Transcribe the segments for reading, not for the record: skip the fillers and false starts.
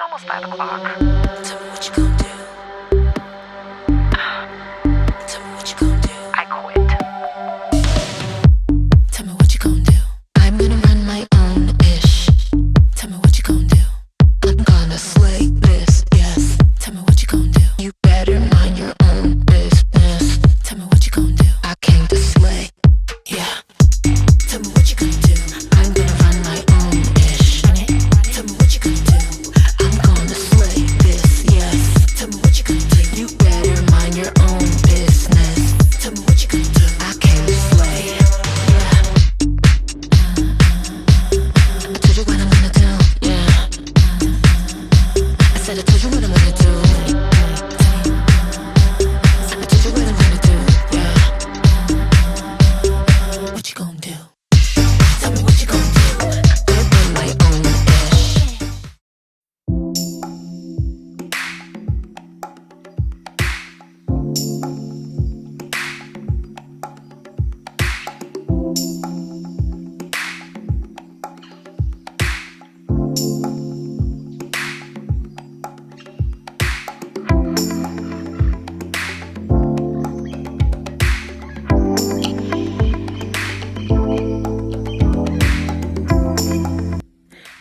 almost 5 o'clock. Tell me what you gonna do. Tell me what you gonna do. I quit. Tell me what you gonna do. I'm gonna run my own ish. Tell me what you gonna do. I'm gonna slay this, yes. Tell me what you gonna do. You better mind your own business. Tell me what you gonna do. I came to slay, yeah. Tell me what you gonna do. I'm gonna run my own ish. Tell me what you gonna do. I'm gonna slay this, yes. Tell me what you gonna do. You better mind your own business. Tell me what you gonna do. I came to slay, yeah. I told you what I'm gonna do, yeah. I said I told you what I'm gonna do. I told you what I'm gonna do, yeah. What you gonna do? Tell me what you gonna do. I run my own ish.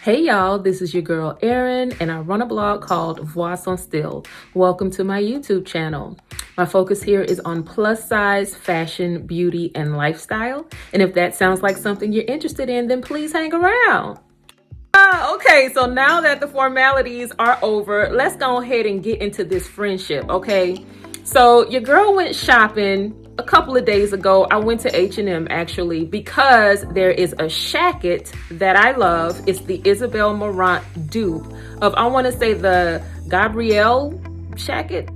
Hey y'all, this is your girl Erin, and I run a blog called Voir Son Style. Welcome to my YouTube channel. My focus here is on plus size, fashion, beauty, and lifestyle. And if that sounds like something you're interested in, then please hang around. Okay, so now that the formalities are over, let's go ahead and get into this friendship, okay? So your girl went shopping a couple of days ago. I went to H&M actually because there is a shacket that I love. It's the ISABEL MARANT dupe of, I want to say, the GABRIEL shacket.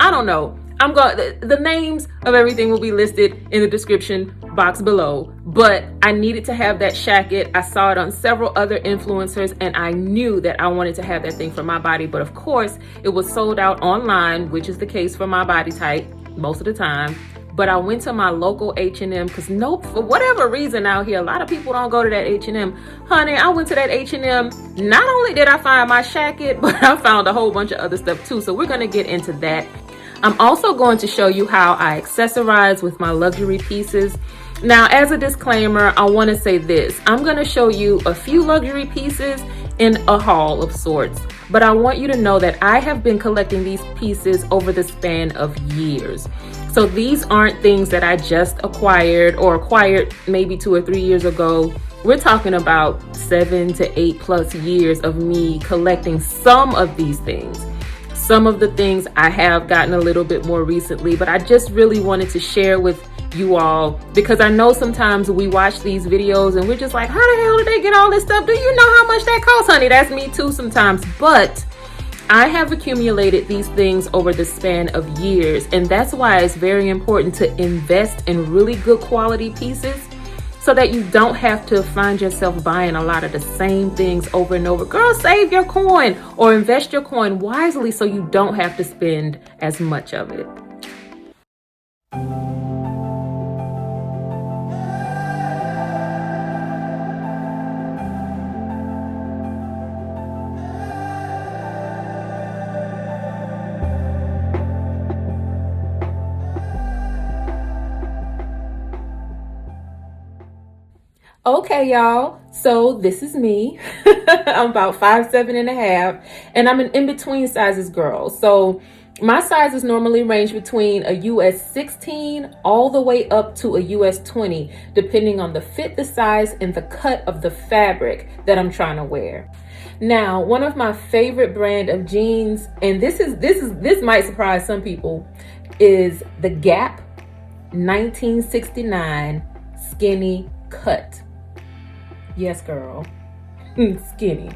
I don't know. The names of everything will be listed in the description box below, but I needed to have that shacket. I saw it on several other influencers and I knew that I wanted to have that thing for my body, but of course it was sold out online, which is the case for my body type most of the time. But I went to my local H&M because for whatever reason out here, a lot of people don't go to that H&M. Honey, I went to that H&M. Not only did I find my shacket, but I found a whole bunch of other stuff too. So we're going to get into that. I'm also going to show you how I accessorize with my luxury pieces. Now, as a disclaimer, I want to say this. I'm going to show you a few luxury pieces in a haul of sorts, but I want you to know that I have been collecting these pieces over the span of years. So these aren't things that I just acquired or acquired maybe 2 or 3 years ago. We're talking about 7 to 8+ years of me collecting some of these things. Some of the things I have gotten a little bit more recently, but I just really wanted to share with you all because I know sometimes we watch these videos and we're just like, how the hell did they get all this stuff? Do you know how much that costs, honey? That's me too sometimes, but I have accumulated these things over the span of years, and that's why it's very important to invest in really good quality pieces so that you don't have to find yourself buying a lot of the same things over and over. Girl, save your coin or invest your coin wisely so you don't have to spend as much of it. Okay, y'all, so this is me. I'm about 5'7.5", and I'm an in-between sizes girl. So my sizes normally range between a US 16 all the way up to a US 20, depending on the fit, the size, and the cut of the fabric that I'm trying to wear. Now, one of my favorite brand of jeans, and this might surprise some people, is the Gap 1969 skinny cut. Yes, girl. Skinny.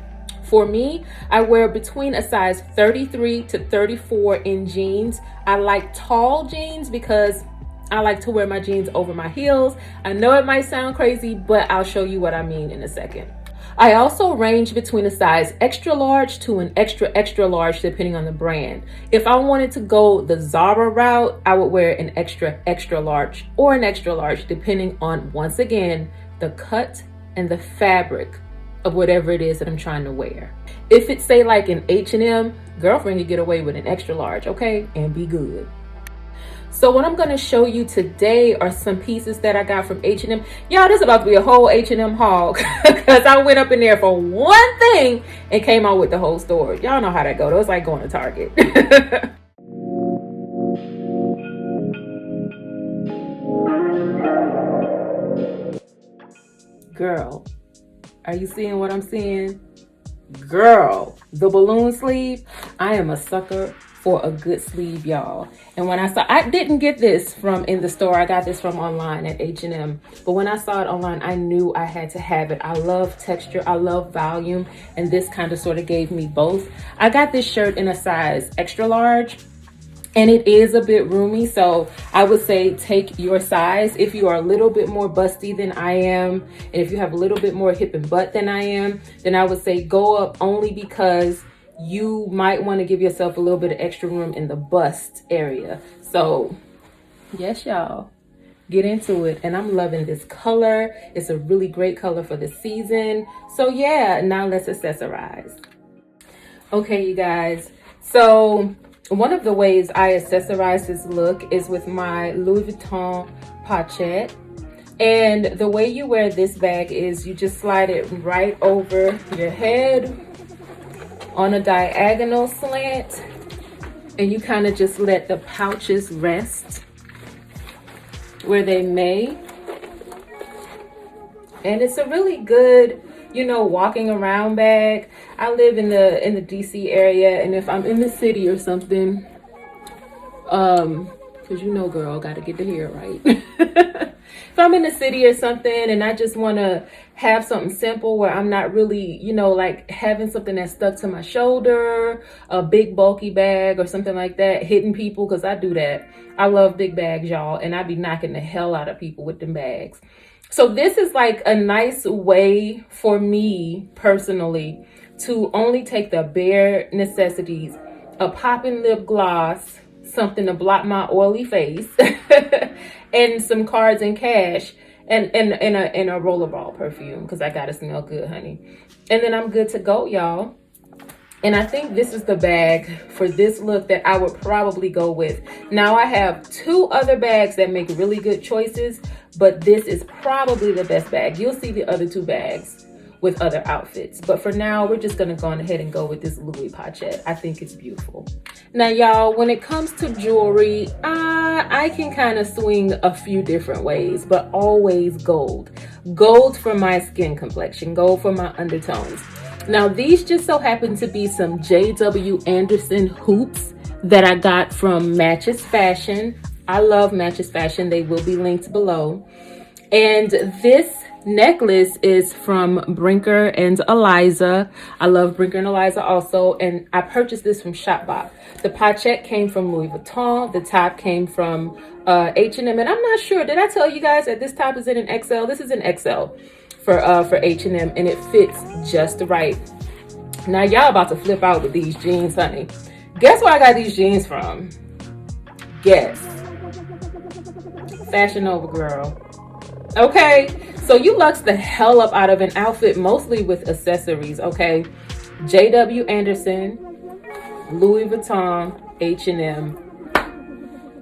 For me, I wear between a size 33 to 34 in jeans. I like tall jeans because I like to wear my jeans over my heels. I know it might sound crazy, but I'll show you what I mean in a second. I also range between a size extra large to an extra large depending on the brand. If I wanted to go the Zara route, I would wear an extra large or an extra large depending on, once again, the cut and the fabric of whatever it is that I'm trying to wear. If it's say like an H&M, girlfriend can get away with an extra large, okay, and be good. So what I'm going to show you today are some pieces that I got from H&M. Y'all, this is about to be a whole H&M haul because I went up in there for one thing and came out with the whole store. Y'all know how that goes. It was like going to Target. Girl, are you seeing what I'm seeing? Girl, the balloon sleeve. I am a sucker for a good sleeve, y'all. And when I didn't get this from in the store. I got this from online at H&M. But when I saw it online, I knew I had to have it. I love texture, I love volume, and this kind of sort of gave me both. I got this shirt in a size extra large, and it is a bit roomy, so I would say take your size. If you are a little bit more busty than I am, and if you have a little bit more hip and butt than I am, then I would say go up, only because you might want to give yourself a little bit of extra room in the bust area. So yes, y'all, get into it. And I'm loving this color. It's a really great color for the season. So yeah, now let's accessorize. Okay, you guys, so one of the ways I accessorize this look is with my Louis Vuitton pochette. And the way you wear this bag is you just slide it right over your head on a diagonal slant, and you kind of just let the pouches rest where they may. And it's a really good, you know, walking around bag. I live in the DC area, and if I'm in the city or something, because you know, girl, gotta get the hair right. If I'm in the city or something and I just want to have something simple where I'm not really, you know, like having something that's stuck to my shoulder, a big bulky bag or something like that, hitting people, because I do that. I love big bags, y'all, and I be knocking the hell out of people with them bags. So this is like a nice way for me personally to only take the bare necessities: a popping lip gloss, something to block my oily face, and some cards and cash, and a rollerball perfume, because I gotta smell good, honey. And then I'm good to go, y'all. And I think this is the bag for this look that I would probably go with. Now, I have two other bags that make really good choices, but this is probably the best bag. You'll see the other two bags with other outfits, but for now we're just gonna go on ahead and go with this Louis pochette. I think it's beautiful. Now, y'all, when it comes to jewelry, I can kind of swing a few different ways, but always gold for my skin complexion, gold for my undertones. Now, these just so happen to be some JW Anderson hoops that I got from Matchesfashion. I love Matchesfashion. They will be linked below. And this necklace is from Brinker and Eliza. I love Brinker and Eliza also, and I purchased this from Shopbop. The pochette came from Louis Vuitton. The top came from H&M, and I'm not sure, did I tell you guys that this top is in an XL? This is an XL for H&M, and it fits just right. Now, y'all about to flip out with these jeans, honey. Guess where I got these jeans from? Guess. Fashion Over, girl. Okay, so you luxe the hell up out of an outfit, mostly with accessories, okay? JW Anderson, Louis Vuitton, H&M,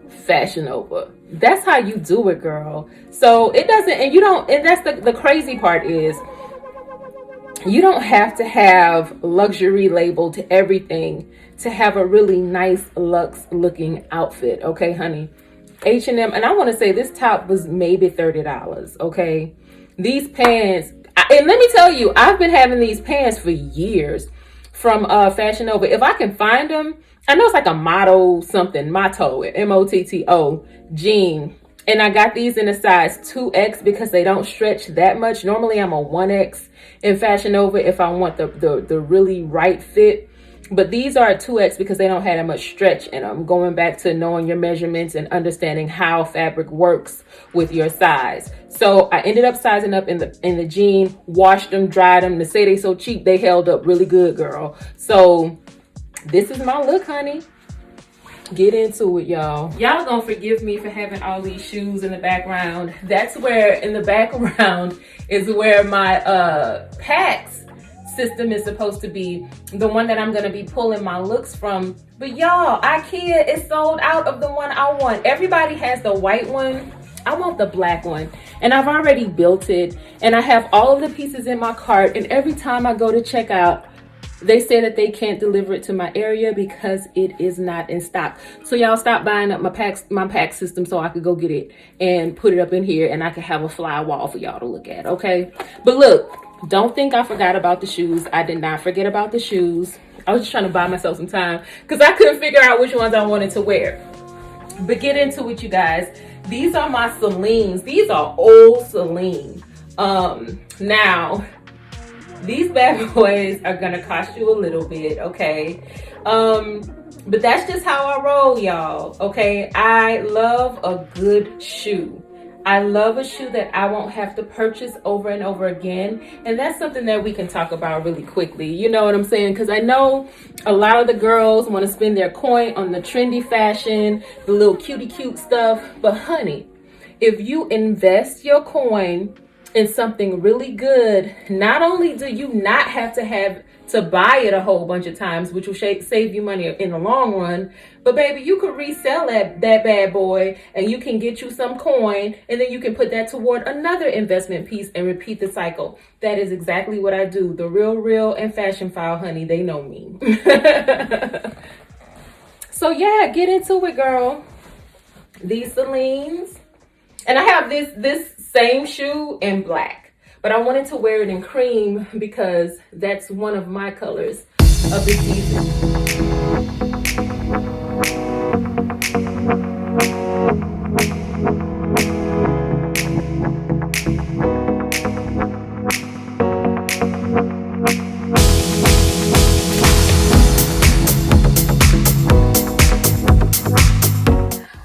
Fashion Over. That's how you do it, girl. So it doesn't, and you don't, and that's the crazy part is, you don't have to have luxury labeled to everything to have a really nice luxe looking outfit, okay, honey? H&M, and I want to say this top was maybe $30, okay? These pants, and let me tell you, I've been having these pants for years from Fashion Over. If I can find them, I know it's like a motto something, motto, M-O-T-T-O, jean. And I got these in a size 2X because they don't stretch that much. Normally I'm a 1X in Fashion Over if I want the really right fit. But these are a 2X because they don't have that much stretch in them. Going back to knowing your measurements and understanding how fabric works with your size. So I ended up sizing up in the jean, washed them, dried them. To say they so cheap, they held up really good, girl. So this is my look, honey. Get into it, y'all. Y'all gonna forgive me for having all these shoes in the background. That's where in the background is where my packs system is supposed to be the one that I'm going to be pulling my looks from. But y'all, IKEA is sold out of the one I want. Everybody has the white one. I want the black one, and I've already built it, and I have all of the pieces in my cart, and every time I go to check out, they say that they can't deliver it to my area because it is not in stock. So y'all stop buying up my pack system so I could go get it and put it up in here, and I could have a fly wall for y'all to look at, okay? But look, don't think I forgot about the shoes. I did not forget about the shoes. I was just trying to buy myself some time because I couldn't figure out which ones I wanted to wear. But get into it, you guys. These are my Celines. These are old Celine. Now, these bad boys are gonna cost you a little bit, okay? But that's just how I roll, y'all, okay? I love a good shoe. I love a shoe that I won't have to purchase over and over again. And that's something that we can talk about really quickly. You know what I'm saying? Because I know a lot of the girls want to spend their coin on the trendy fashion, the little cutie cute stuff. But honey, if you invest your coin in something really good, not only do you not have to buy it a whole bunch of times, which will save you money in the long run, but baby, you could resell that bad boy and you can get you some coin, and then you can put that toward another investment piece and repeat the cycle. That is exactly what I do. The Real and Fashionphile, honey, they know me. So yeah, get into it, girl. These Celines, and I have this same shoe in black, but I wanted to wear it in cream because that's one of my colors of the season.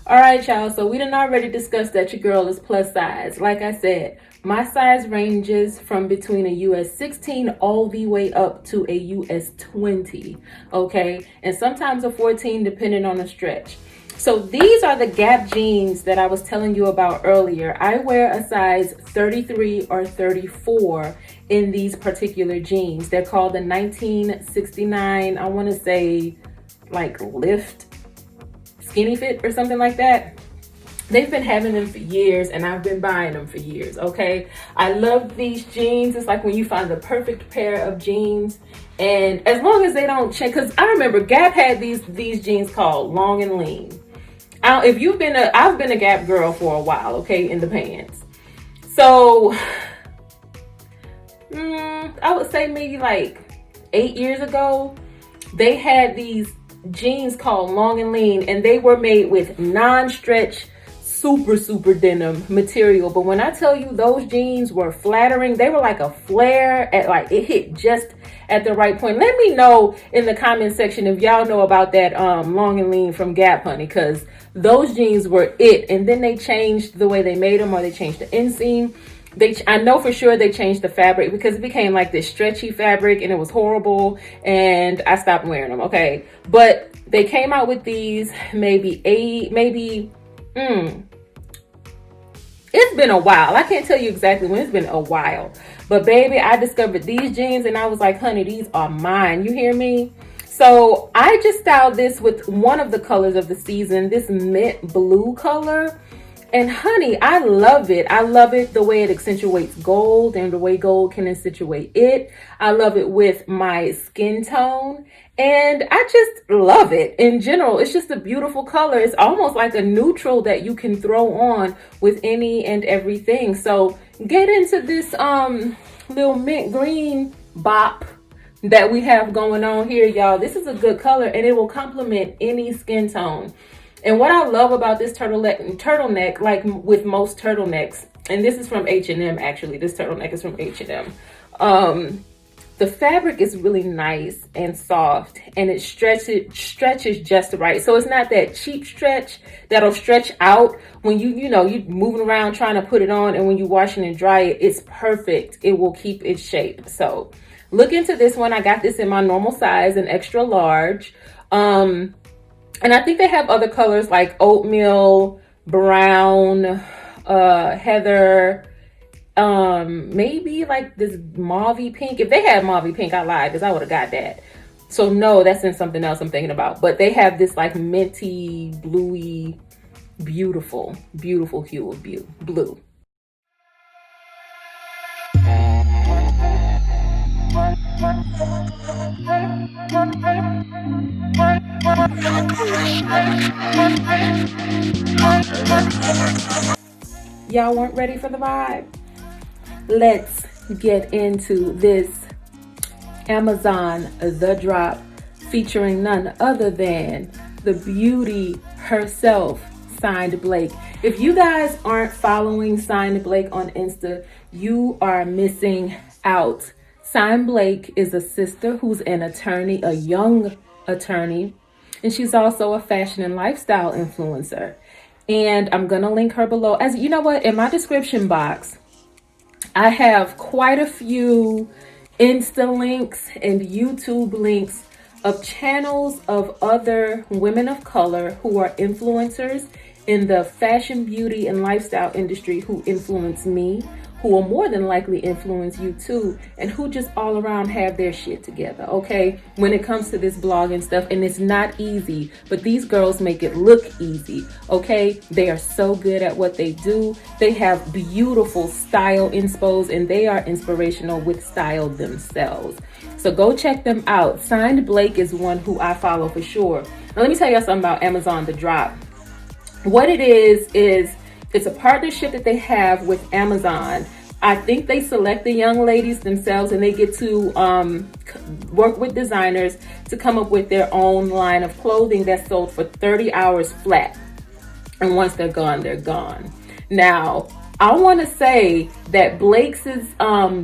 All right, y'all, so we done already discussed that your girl is plus size. Like I said, my size ranges from between a US 16 all the way up to a US 20, okay? And sometimes a 14 depending on the stretch. So these are the Gap jeans that I was telling you about earlier. I wear a size 33 or 34 in these particular jeans. They're called the 1969, I want to say like lift skinny fit or something like that. They've been having them for years and I've been buying them for years, okay? I love these jeans. It's like when you find the perfect pair of jeans, and as long as they don't change, because I remember Gap had these jeans called long and lean. I've been a Gap girl for a while, okay, in the pants. So I would say maybe like 8 years ago, they had these jeans called long and lean, and they were made with non-stretch super denim material. But when I tell you those jeans were flattering, they were like a flare at, like, it hit just at the right point. Let me know in the comment section if y'all know about that long and lean from Gap, honey, because those jeans were it. And then they changed the way they made them, or they changed the inseam. I know for sure they changed the fabric because it became like this stretchy fabric and it was horrible, and I stopped wearing them, okay? But they came out with these it's been a while. I can't tell you exactly when. It's been a while. But baby, I discovered these jeans and I was like, honey, these are mine. You hear me? So I just styled this with one of the colors of the season, this mint blue color. And honey, I love it. I love it the way it accentuates gold and the way gold can accentuate it. I love it with my skin tone. And I just love it in general. It's just a beautiful color. It's almost like a neutral that you can throw on with any and everything. So get into this little mint green bop that we have going on here, y'all. This is a good color and it will complement any skin tone. And what I love about this turtleneck, like with most turtlenecks, and this is from H&M actually, this turtleneck is from H&M. The fabric is really nice and soft, and it stretches just right. So it's not that cheap stretch that'll stretch out when you're moving around trying to put it on, and when you wash it and dry it, it's perfect. It will keep its shape. So look into this one. I got this in my normal size, an extra large. And I think they have other colors like oatmeal, brown, heather, maybe like this mauvey pink. If they had mauvey pink, I lied, because I would have got that. So no, that's in something else I'm thinking about. But they have this like minty, bluey, beautiful, beautiful hue of blue. Y'all weren't ready for the vibe? Let's get into this Amazon The Drop, featuring none other than the beauty herself, Signed Blake. If you guys aren't following Signed Blake on Insta, you are missing out. Signed Blake is a sister who's an attorney, a young attorney, and she's also a fashion and lifestyle influencer. And I'm gonna link her below. As you know what, in my description box, I have quite a few Insta links and YouTube links of channels of other women of color who are influencers in the fashion, beauty, and lifestyle industry who influence me, who will more than likely influence you too, and who just all around have their shit together, okay? When it comes to this blog and stuff, and it's not easy, but these girls make it look easy, okay? They are so good at what they do. They have beautiful style inspos, and they are inspirational with style themselves. So go check them out. Signed Blake is one who I follow for sure. Now let me tell you something about Amazon The Drop. What it is it's a partnership that they have with Amazon. I think they select the young ladies themselves, and they get to work with designers to come up with their own line of clothing that's sold for 30 hours flat. And once they're gone, they're gone. Now, I want to say that Blake's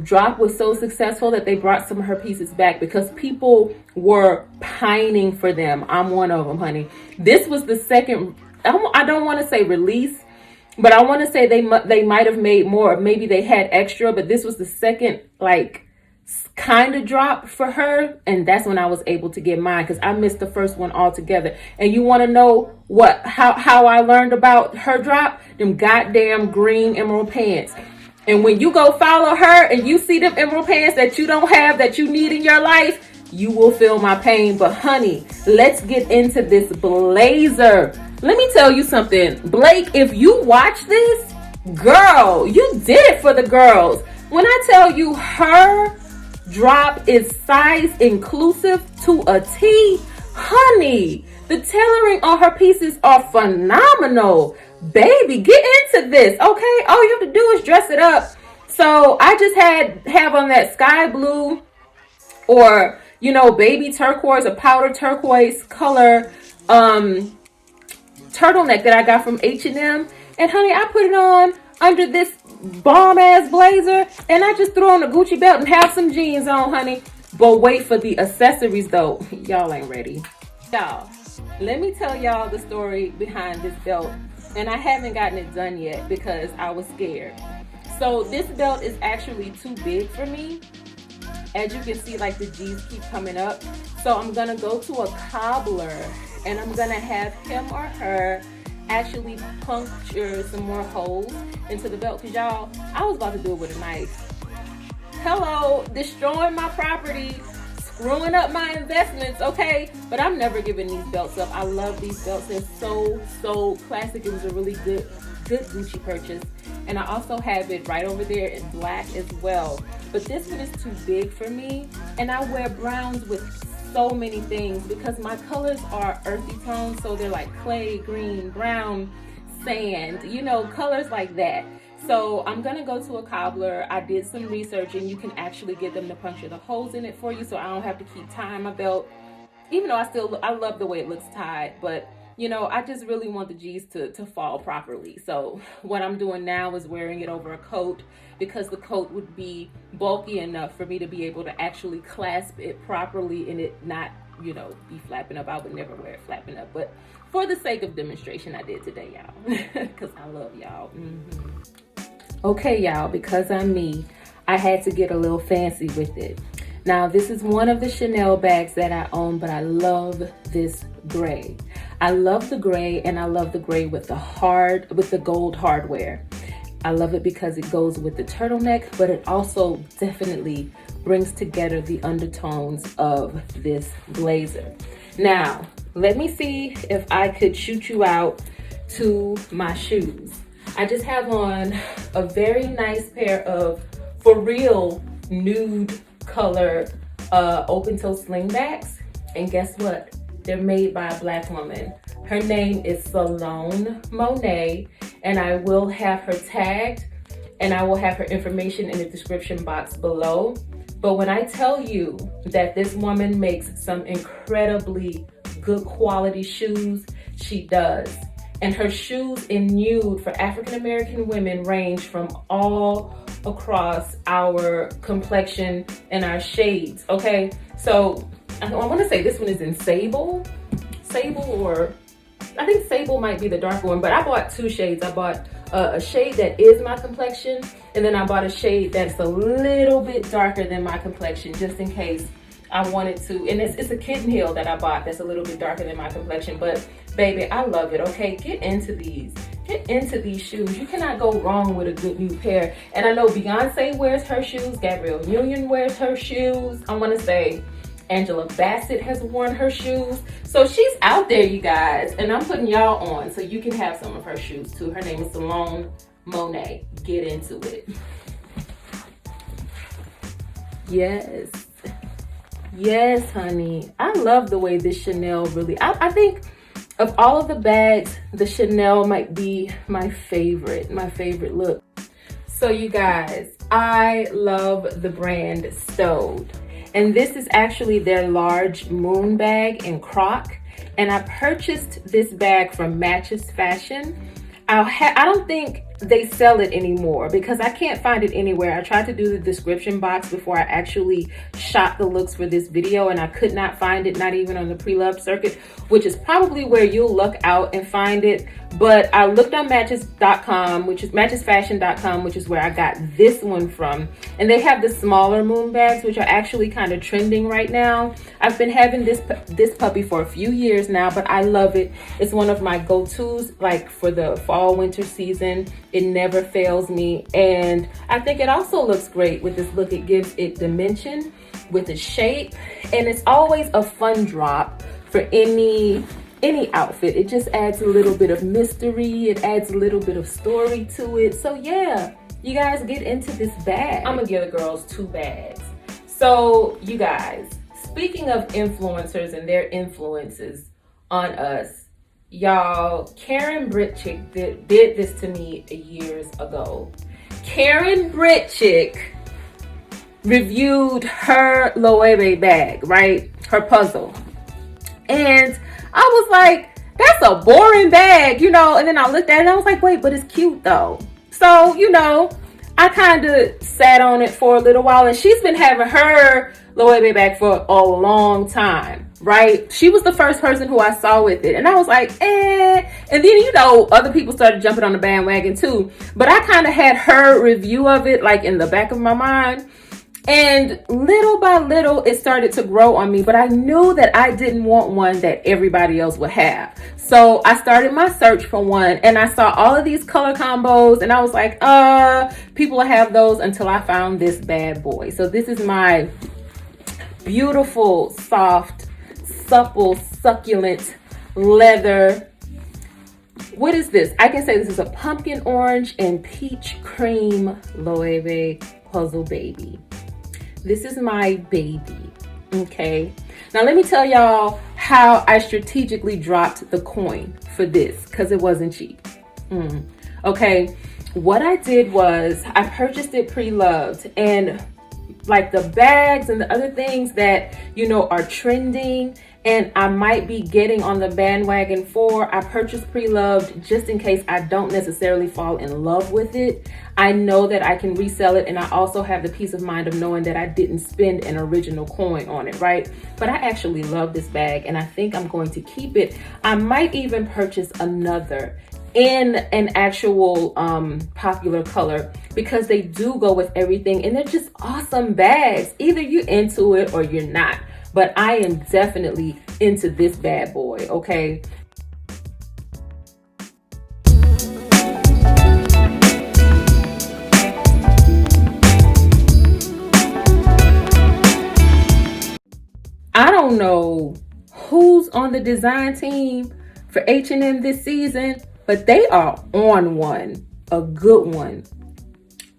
drop was so successful that they brought some of her pieces back because people were pining for them. I'm one of them, honey. This was the second, I don't want to say release, but I want to say they might have made more. Maybe they had extra, but this was the second like kind of drop for her, and that's when I was able to get mine because I missed the first one altogether. And you want to know how I learned about her drop? Them goddamn green emerald pants. And when you go follow her and you see them emerald pants that you don't have, that you need in your life, you will feel my pain. But honey, let's get into this blazer. Let me tell you something, Blake, if you watch this, girl, you did it for the girls. When I tell you her drop is size inclusive to a T, honey, the tailoring on her pieces are phenomenal. Baby, get into this, okay? All you have to do is dress it up. So I just have on that sky blue or, you know, baby turquoise, a powder turquoise color turtleneck that I got from H&M, and honey, I put it on under this bomb ass blazer, and I just threw on a Gucci belt and have some jeans on, honey. But wait for the accessories though. Y'all ain't ready. Y'all, let me tell y'all the story behind this belt, and I haven't gotten it done yet because I was scared. So this belt is actually too big for me. As you can see, like the G's keep coming up. So I'm gonna go to a cobbler and I'm gonna have him or her actually puncture some more holes into the belt. Cause y'all, I was about to do it with a knife. Hello, destroying my property, screwing up my investments, okay? But I'm never giving these belts up. I love these belts. They're so classic. It was a really good Gucci purchase. And I also have it right over there in black as well. But this one is too big for me. And I wear browns with so many things because my colors are earthy tones. So they're like clay, green, brown, sand, you know, colors like that. So I'm gonna go to a cobbler. I did some research and you can actually get them to puncture the holes in it for you, so I don't have to keep tying my belt. Even though I love the way it looks tied, but you know, I just really want the G's to fall properly. So what I'm doing now is wearing it over a coat because the coat would be bulky enough for me to be able to actually clasp it properly and it not, you know, be flapping up. I would never wear it flapping up, but for the sake of demonstration, I did today, y'all, because I love y'all. Okay, y'all, because I'm me, I had to get a little fancy with it. Now, this is one of the Chanel bags that I own, but I love this gray. I love the gray, and I love the gray with the gold hardware. I love it because it goes with the turtleneck, but it also definitely brings together the undertones of this blazer. Now, let me see if I could shoot you out to my shoes. I just have on a very nice pair of, for real, nude color open toe slingbacks. And guess what? They're made by a Black woman. Her name is Salone Monet, and I will have her tagged and I will have her information in the description box below. But when I tell you that this woman makes some incredibly good quality shoes, she does. And her shoes in nude for African American women range from all across our complexion and our shades, okay? So I want to say this one is in sable, or I think sable might be the darker one, but I bought two shades. I bought a shade that is my complexion, and then I bought a shade that's a little bit darker than my complexion, just in case I wanted to. And it's a kitten heel that I bought that's a little bit darker than my complexion, but baby, I love it, okay? Get into these shoes. You cannot go wrong with a good new pair. And I know Beyonce wears her shoes, Gabrielle Union wears her shoes. I want to say Angela Bassett has worn her shoes. So she's out there, you guys, and I'm putting y'all on so you can have some of her shoes too. Her name is Salone Monet. Get into it. Yes, honey. I love the way this Chanel really, I think of all of the bags, the Chanel might be my favorite look. So you guys, I love the brand Stowed. And this is actually their large moon bag in croc. And I purchased this bag from Matchesfashion. I don't think they sell it anymore because I can't find it anywhere. I tried to do the description box before I actually shot the looks for this video, and I could not find it, not even on the pre-loved circuit, which is probably where you'll look out and find it. But I looked on Matches.com, which is Matchesfashion.com, which is where I got this one from. And they have the smaller moon bags, which are actually kind of trending right now. I've been having this puppy for a few years now, but I love it. It's one of my go-tos, like for the fall, winter season. It never fails me. And I think it also looks great with this look. It gives it dimension with the shape. And it's always a fun drop for any outfit. It just adds a little bit of mystery. It adds a little bit of story to it. So yeah, you guys get into this bag. I'm gonna give the girls two bags. So you guys, speaking of influencers and their influences on us, y'all, Karen Brit Chick did this to me years ago. Karen Brit Chick reviewed her loewe bag, right? Her puzzle. And I was like, that's a boring bag, you know? And then I looked at it and I was like, wait, but it's cute though. So, you know, I kind of sat on it for a little while, and she's been having her loewe bag for a long time, right? She was the first person who I saw with it. And I was like, eh. And then, you know, other people started jumping on the bandwagon too. But I kind of had her review of it like in the back of my mind. And little by little, it started to grow on me, but I knew that I didn't want one that everybody else would have. So I started my search for one, and I saw all of these color combos, and I was like, people will have those, until I found this bad boy. So this is my beautiful, soft, supple, succulent leather. What is this? I can say this is a pumpkin orange and peach cream loewe puzzle baby. This is my baby, okay? Now let me tell y'all how I strategically dropped the coin for this, because it wasn't cheap. Okay, what I did was I purchased it pre-loved, and like the bags and the other things that, you know, are trending and I might be getting on the bandwagon for, I purchased pre-loved just in case I don't necessarily fall in love with it. I know that I can resell it, and I also have the peace of mind of knowing that I didn't spend an original coin on it, right? But I actually love this bag, and I think I'm going to keep it. I might even purchase another in an actual popular color, because they do go with everything, and they're just awesome bags. Either you're into it or you're not. But I am definitely into this bad boy, okay? don't know who's on the design team for H&M this season, but they are on one, a good one.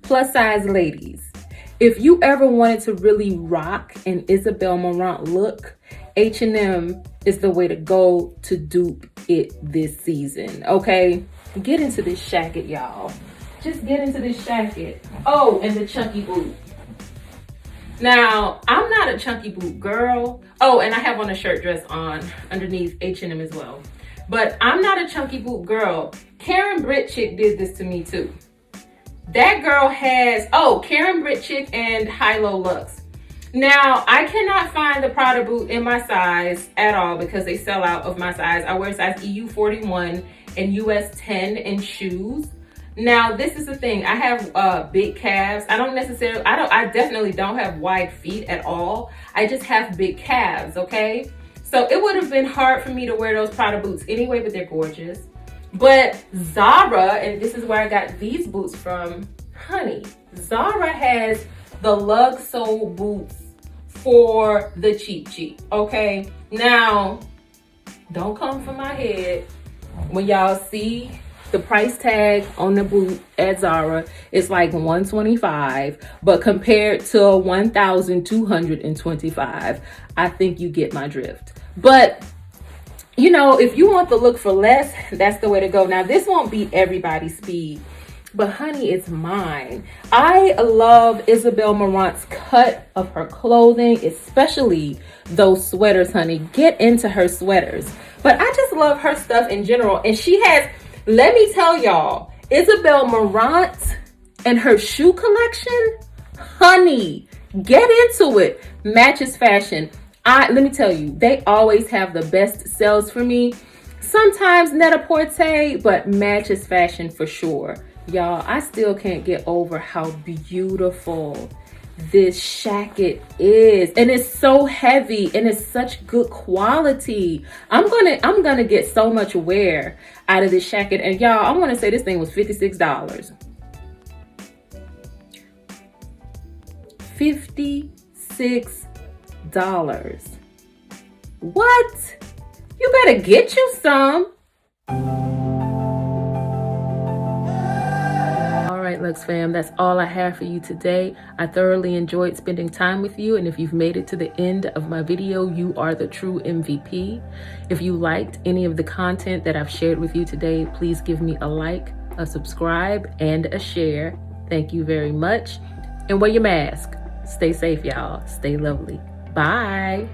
Plus size ladies, if you ever wanted to really rock an ISABEL MARANT look, H&M is the way to go to dupe it this season, okay? Get into this jacket, y'all. Just get into this jacket. Oh, and the chunky boot. Now, I'm not a chunky boot girl. Oh, and I have on a shirt dress on underneath H&M as well. But I'm not a chunky boot girl. Karen Brit chick did this to me too. That girl has, Karen Brit chick and HighLowLuxxe. Now, I cannot find the Prada boot in my size at all because they sell out of my size. I wear size EU 41 and US 10 in shoes. Now, this is the thing. I have big calves. I definitely don't have wide feet at all. I just have big calves, okay? So it would have been hard for me to wear those Prada boots anyway, but they're gorgeous. But Zara, and this is where I got these boots from, honey, Zara has the lug sole boots for the cheap, okay? Now, don't come for my head when y'all see the price tag on the boot at Zara. It's like $125, but compared to $1,225, I think you get my drift. But you know, if you want the look for less, that's the way to go. Now, this won't be everybody's speed, but honey, it's mine. I love ISABEL MARANT's cut of her clothing, especially those sweaters, honey. Get into her sweaters. But I just love her stuff in general. And she has, let me tell y'all, ISABEL MARANT and her shoe collection, honey, get into it. Matchesfashion. Let me tell you, they always have the best sales for me. Sometimes Net-a-Porter, but Matchesfashion for sure. Y'all, I still can't get over how beautiful this jacket is. And it's so heavy and it's such good quality. I'm gonna get so much wear out of this jacket. And y'all, I wanna say this thing was $56. $56. What? You better get you some. All right, Luxe fam, that's all I have for you today. I thoroughly enjoyed spending time with you, and if you've made it to the end of my video, you are the true MVP. If you liked any of the content that I've shared with you today, please give me a like, a subscribe, and a share. Thank you very much. And wear your mask. Stay safe, y'all. Stay lovely. Bye.